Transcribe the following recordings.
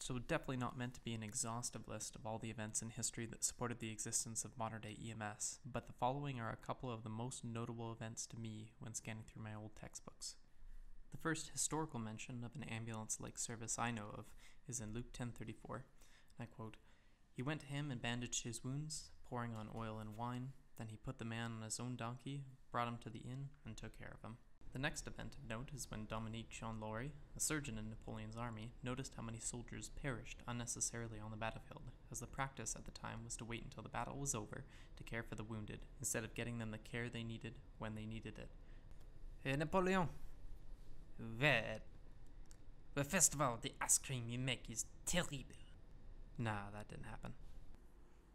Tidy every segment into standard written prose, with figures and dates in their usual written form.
so definitely not meant to be an exhaustive list of all the events in history that supported the existence of modern-day EMS, but the following are a couple of the most notable events to me when scanning through my old textbooks. The first historical mention of an ambulance-like service I know of is in Luke 10:34, and I quote, "He went to him and bandaged his wounds, pouring on oil and wine. Then he put the man on his own donkey, brought him to the inn, and took care of him." The next event of note is when Dominique Jean-Laury, a surgeon in Napoleon's army, noticed how many soldiers perished unnecessarily on the battlefield, as the practice at the time was to wait until the battle was over to care for the wounded, instead of getting them the care they needed when they needed it. Hey Napoleon, well, first of all, the ice cream you make is terrible. Nah, that didn't happen.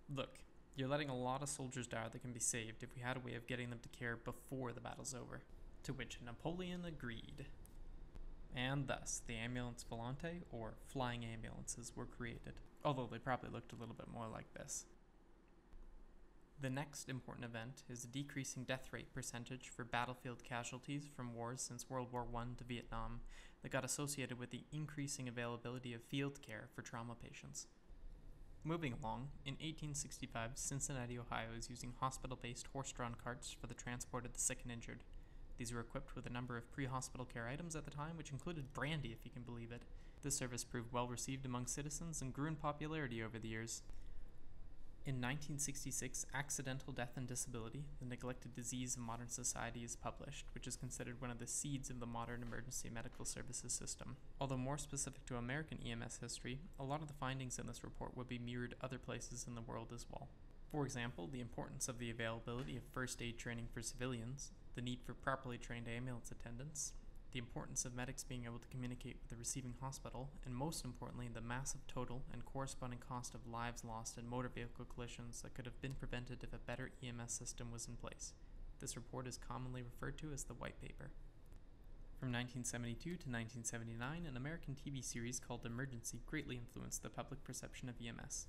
Look, you're letting a lot of soldiers die that can be saved if we had a way of getting them to care before the battle's over. To which Napoleon agreed. And thus, the ambulance volante, or flying ambulances, were created, although they probably looked a little bit more like this. The next important event is the decreasing death rate percentage for battlefield casualties from wars since World War I to Vietnam that got associated with the increasing availability of field care for trauma patients. Moving along, in 1865, Cincinnati, Ohio is using hospital-based horse-drawn carts for the transport of the sick and injured. These were equipped with a number of pre-hospital care items at the time, which included brandy, if you can believe it. This service proved well received among citizens and grew in popularity over the years. In 1966, Accidental Death and Disability, the Neglected Disease of Modern Society is published, which is considered one of the seeds of the modern emergency medical services system. Although more specific to American EMS history, a lot of the findings in this report would be mirrored other places in the world as well. For example, the importance of the availability of first aid training for civilians, the need for properly trained ambulance attendants, the importance of medics being able to communicate with the receiving hospital, and most importantly, the massive total and corresponding cost of lives lost in motor vehicle collisions that could have been prevented if a better EMS system was in place. This report is commonly referred to as the White Paper. From 1972 to 1979, an American TV series called Emergency greatly influenced the public perception of EMS.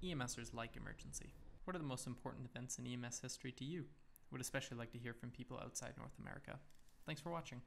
EMSers like emergency. What are the most important events in EMS history to you? I would especially like to hear from people outside North America. Thanks for watching.